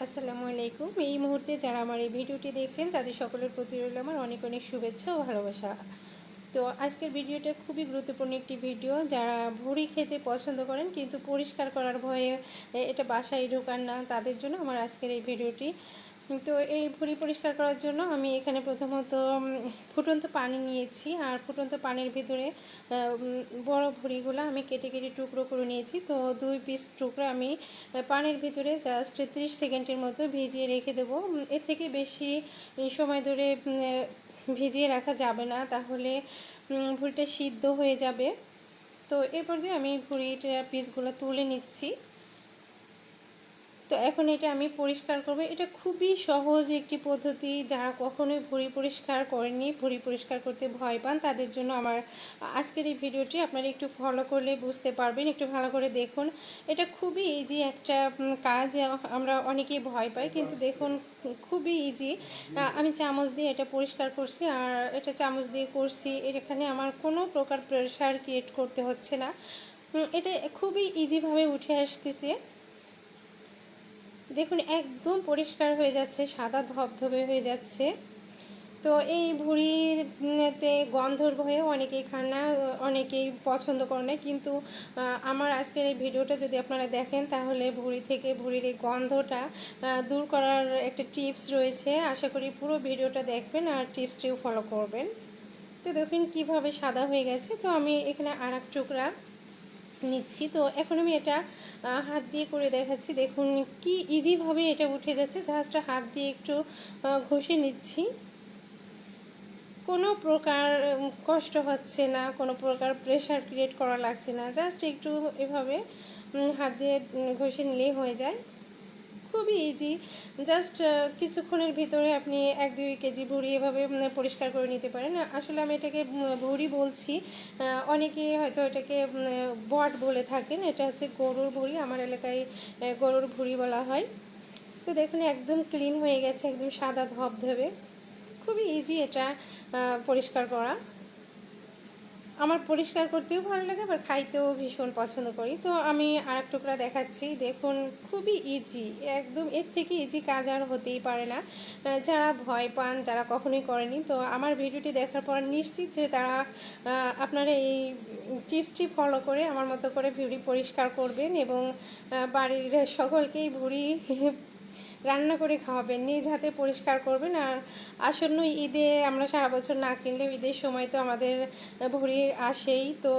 আসসালামু আলাইকুম। এই মুহূর্তে যারা আমার এই ভিডিওটি দেখছেন তাদের সকলের প্রতি রইল আমার অনেক অনেক শুভেচ্ছা ও ভালোবাসা। তো আজকের ভিডিওটা খুবই গুরুত্বপূর্ণ একটি ভিডিও। যারা ভুঁড়ি খেতে পছন্দ করেন কিন্তু পরিষ্কার করার ভয়ে এটা বাসায় ঢোকান না, তাদের জন্য আমার আজকের এই ভিডিওটি। তো এই ভুঁড়ি পরিষ্কার করার জন্য আমি এখানে প্রথমত ফুটন্ত পানি নিয়েছি, আর ফুটন্ত পানির ভিতরে বড় ভুঁড়িগুলো আমি কেটে কেটে টুকরো করে নিয়েছি। তো 2 পিস টুকরো আমি পানির ভিতরে জাস্ট 30 সেকেন্ডের মতো ভিজিয়ে রেখে দেবো। এর থেকে বেশি সময় ধরে ভিজিয়ে রাখা যাবে না, তাহলে ভুঁড়িটা সিদ্ধ হয়ে যাবে। তো এরপর যে আমি ভুঁড়িটার পিসগুলো তুলে নিচ্ছি। তো এখন এটা আমি পরিষ্কার করব। এটা খুবই সহজ একটি পদ্ধতি। যারা কখনোই ভুঁড়ি পরিষ্কার করেননি, ভুঁড়ি পরিষ্কার করতে ভয় পান, তাদের জন্য আমার আজকের এই ভিডিওটি আপনারা একটু ফলো করলে বুঝতে পারবেন। একটু ভালো করে দেখুন। এটা খুবই ইজি একটা কাজ। আমরা অনেকেই ভয় পাই, কিন্তু দেখুন খুবই ইজি। আমি চামচ দিয়ে এটা পরিষ্কার করছি, আর এটা চামচ দিয়ে করছি। এখানে আমার কোনো প্রকার প্রেশার ক্রিয়েট করতে হচ্ছে না। এটা খুবই ইজিভাবে উঠে আসতেছে। দেখুন একদম পরিষ্কার হয়ে যাচ্ছে, সাদা ধবধবে হয়ে যাচ্ছে। তো এই ভুঁড়িতে গন্ধর ভয়ে অনেকেই খান না, অনেকেই পছন্দ করে না, কিন্তু আমার আজকের এই ভিডিওটা যদি আপনারা দেখেন তাহলে ভুঁড়ি থেকে ভুঁড়ির এই গন্ধটা দূর করার একটা টিপস রয়েছে। আশা করি পুরো ভিডিওটা দেখবেন আর টিপসটিও ফলো করবেন। তো দেখুন কীভাবে সাদা হয়ে গেছে। তো আমি এখানে আর এক টুকরা নিচ্ছি। তো এখন আমি এটা হাত দিয়ে করে দেখাচ্ছি। দেখুন কি ইজিভাবে এটা উঠে যাচ্ছে। জাস্ট হাত দিয়ে একটু ঘষে নিচ্ছি, কোনো প্রকার কষ্ট হচ্ছে না, কোনো প্রকার প্রেশার ক্রিয়েট করা লাগছে না। জাস্ট একটু এভাবে হাত দিয়ে ঘষে নিলেই হয়ে যায়। খুবই ইজি। জাস্ট কিছুক্ষণের ভিতরে আপনি 1-2 কেজি ভুঁড়ি এভাবে পরিষ্কার করে নিতে পারেন। আসলে আমি এটাকে ভুঁড়ি বলছি, অনেকে হয়তো এটাকে বট বলে থাকেন। এটা হচ্ছে গরুর ভুঁড়ি, আমার এলাকায় গরুর ভুঁড়ি বলা হয়। তো দেখুন একদম ক্লিন হয়ে গেছে, একদম সাদা ধবধবে। খুবই ইজি এটা পরিষ্কার করা। আমার পরিষ্কার করতেও ভালো লাগে, আবার খাইতেও ভীষণ পছন্দ করি। তো আমি আর এক টুকরা দেখাচ্ছি। দেখুন খুবই ইজি, একদম এর থেকে ইজি কাজ আর হতেই পারে না। যারা ভয় পান, যারা কখনোই করেনি, তো আমার ভিডিওটি দেখার পর নিশ্চিত যে তারা আপনারা এই টিপসটি ফলো করে আমার মতো করে ভুঁড়ি পরিষ্কার করবেন, এবং বাড়ির সকলকেই ভুঁড়ি রান্না করে খাওয়াবেন, নিজ হাতে পরিষ্কার করবেন। আর আসন্ন ঈদে আমরা সারা বছর না কিনলেও ঈদের সময় তো আমাদের ভুঁড়ি আসেই, তো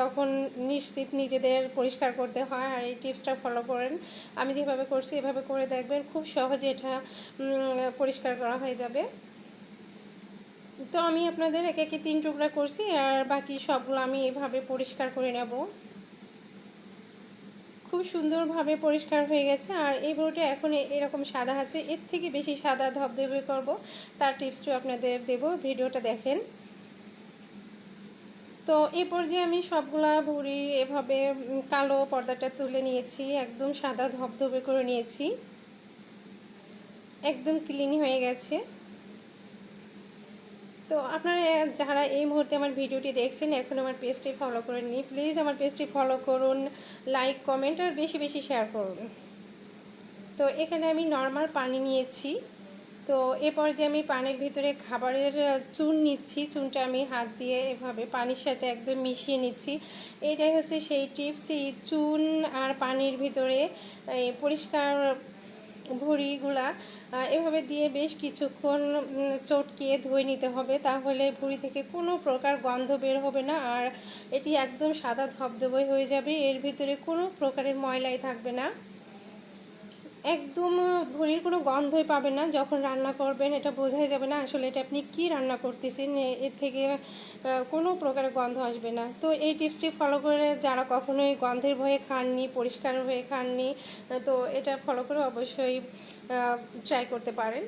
তখন নিশ্চিত নিজেদের পরিষ্কার করতে হয়। আর এই টিপসটা ফলো করেন, আমি যেভাবে করছি এভাবে করে দেখবেন, খুব সহজে এটা পরিষ্কার করা হয়ে যাবে। তো আমি আপনাদের একে একে 3 টুকরা করছি, আর বাকি সবগুলো আমি এভাবে পরিষ্কার করে নেব। খুব সুন্দরভাবে পরিষ্কার হয়ে গেছে। আর এই ভুঁড়িটা এখন এরকম সাদা আছে, এর থেকে বেশি সাদা ধবধবে করব, তার টিপসটিও আপনাদের দেব, ভিডিওটা দেখেন। তো এই পর্যায়ে আমি সবগুলা ভুঁড়ি এভাবে কালো পর্দাটা তুলে নিয়েছি, একদম সাদা ধবধবে করে নিয়েছি, একদম ক্লিন হয়ে গেছে। তো আপনারা যারা এই মুহূর্তে আমার ভিডিওটি দেখছেন, এখন আমার পেজটি ফলো করে নিন, প্লিজ আমার পেজটি ফলো করুন, লাইক কমেন্ট আর বেশি বেশি শেয়ার করুন। তো এখানে আমি নর্মাল পানি নিয়েছি। তো এ পর্যায়ে আমি পানির ভিতরে খাবারের চুন নিচ্ছি। চুনটা আমি হাত দিয়ে এভাবে পানির সাথে একদম মিশিয়ে নিচ্ছি। এটাই হচ্ছে সেই টিপস। এই চুন আর পানির ভিতরে পরিষ্কার ভুঁড়িগুলা এভাবে দিয়ে বেশ কিছুক্ষণ চটকিয়ে ধুয়ে নিতে হবে, তাহলে ভুঁড়ি থেকে কোনো প্রকার গন্ধ বের হবে না, আর এটি একদম সাদা ধবধবে হয়ে যাবে। এর ভিতরে কোনো প্রকারের ময়লাই থাকবে না, একদম ভুঁড়ির কোনো গন্ধই পাবেন না। যখন রান্না করবেন এটা বোঝাই যাবে না আসলে এটা আপনি কি রান্না করতেছেন, এর থেকে কোনো প্রকারের গন্ধ আসবে না। তো এই টিপসটি ফলো করে যারা কখনোই গন্ধের ভয়ে খাননি, পরিষ্কার হয়ে খাননি, তো এটা ফলো করে অবশ্যই ট্রাই করতে পারেন।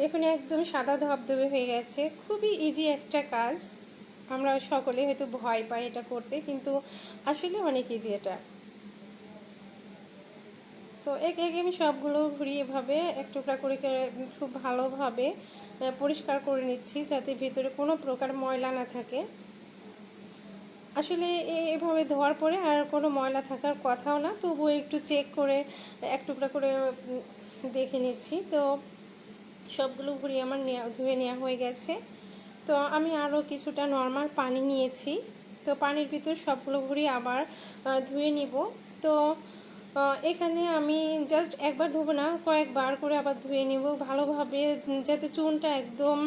দেখুন একদম সাদা ধবধবে হয়ে গেছে। খুবই ইজি একটা কাজ। আমরা সকলে হয়তো ভয় পাই এটা করতে, কিন্তু আসলে অনেক ইজি এটা। তো একে একে আমি সবগুলো ভুঁড়ি এভাবে এক টুকরা করে খুব ভালোভাবে পরিষ্কার করে নিচ্ছি, যাতে ভিতরে কোনো প্রকার ময়লা না থাকে। আসলে এভাবে ধোয়ার পরে আর কোনো ময়লা থাকার কথাও না, তবুও একটু চেক করে এক টুকরা করে দেখে নিচ্ছি। তো সবগুলো ভুঁড়ি আমার ধুয়ে নেওয়া হয়ে গেছে। তো আমি আরও কিছুটা নর্মাল পানি নিয়েছি। তো পানির ভিতর সবগুলো ভুঁড়ি আবার ধুয়ে নিব। তো এখানে আমি জাস্ট একবার ধোবো না, কয়েকবার করে আবার ধুয়ে নিব ভালোভাবে, যাতে চুনটা একদম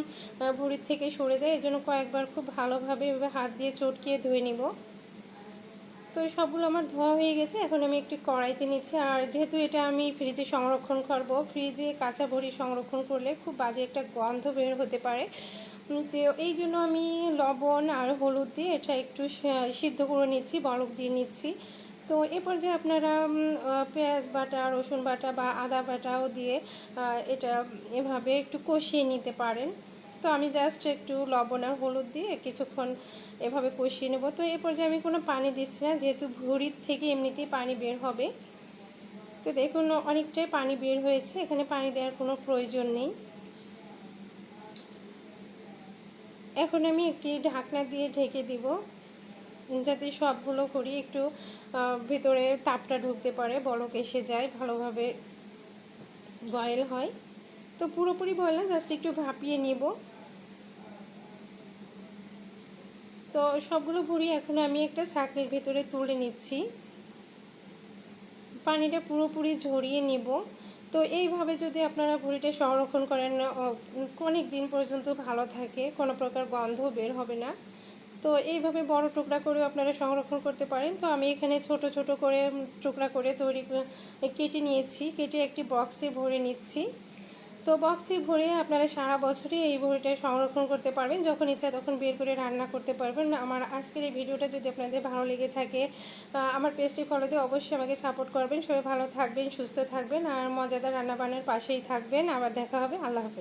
ভুঁড়ির থেকে সরে যায়। এই জন্য কয়েকবার খুব ভালোভাবে এভাবে হাত দিয়ে চটকিয়ে ধুয়ে নিব। তো সবগুলো আমার ধোয়া হয়ে গেছে। এখন আমি একটি কড়াইতে নিচ্ছি। আর যেহেতু এটা আমি ফ্রিজে সংরক্ষণ করব, ফ্রিজে কাঁচা ভুঁড়ি সংরক্ষণ করলে খুব বাজে একটা গন্ধ বের হতে পারে। তো এই জন্য আমি লবণ আর হলুদ দিয়ে এটা একটু সিদ্ধ করে নিচ্ছি, বরফ দিয়ে নিচ্ছি। তো এ পর্যায়ে আপনারা পেঁয়াজ বাটা, রসুন বাটা বা আদা বাটাও দিয়ে এটা এভাবে একটু কষিয়ে নিতে পারেন। তো আমি জাস্ট একটু লবণ আর হলুদ দিয়ে কিছুক্ষণ এভাবে কষিয়ে নেব। তো এই পর্যায়ে আমি কোনো পানি দিচ্ছি না, যেহেতু ভুঁড়ির থেকে এমনিতেই পানি বের হবে। তো দেখুন অনেকটাই পানি বের হয়েছে, এখানে পানি দেওয়ার কোনো প্রয়োজন নেই। এখন আমি একটি ঢাকনা দিয়ে ঢেকে দিব, যাতে সবগুলো ভুঁড়ি একটু ভিতরে তাপটা ঢুকতে পারে, বলক এসে যায়, ভালোভাবে বয়েল হয়। তো পুরোপুরি বয়েল না, জাস্ট একটু ভাপিয়ে নিব। তো সবগুলো ভুঁড়ি এখন আমি একটা ছাঁকনির ভিতরে তুলে নিচ্ছি, পানিটা পুরোপুরি ঝরিয়ে নিব। তো এইভাবে যদি আপনারা ভুঁড়িটা সংরক্ষণ করেন, অনেক দিন পর্যন্ত ভালো থাকে, কোনো প্রকার গন্ধ বের হবে না। তো এইভাবে বড় টুকরা করেও আপনারা সংরক্ষণ করতে পারেন। তো আমি এখানে ছোট ছোট করে টুকরা করে কেটে নিয়েছি, কেটে একটি বক্সে ভরে নিচ্ছি। তো বক্সে ভরে আপনারা সারা বছরই এই ভুঁড়িটা সংরক্ষণ করতে পারবেন, যখন ইচ্ছা তখন বের করে রান্না করতে পারবেন। আমার আজকের এই ভিডিওটা যদি আপনাদের ভালো লেগে থাকে, আমার পেজটি ফলো দিয়ে অবশ্যই আমাকে সাপোর্ট করবেন। সবাই ভালো থাকবেন, সুস্থ থাকবেন আর মজাদার রান্নাবান্নার পাশেই থাকবেন। আবার দেখা হবে। আল্লাহ হাফেজ।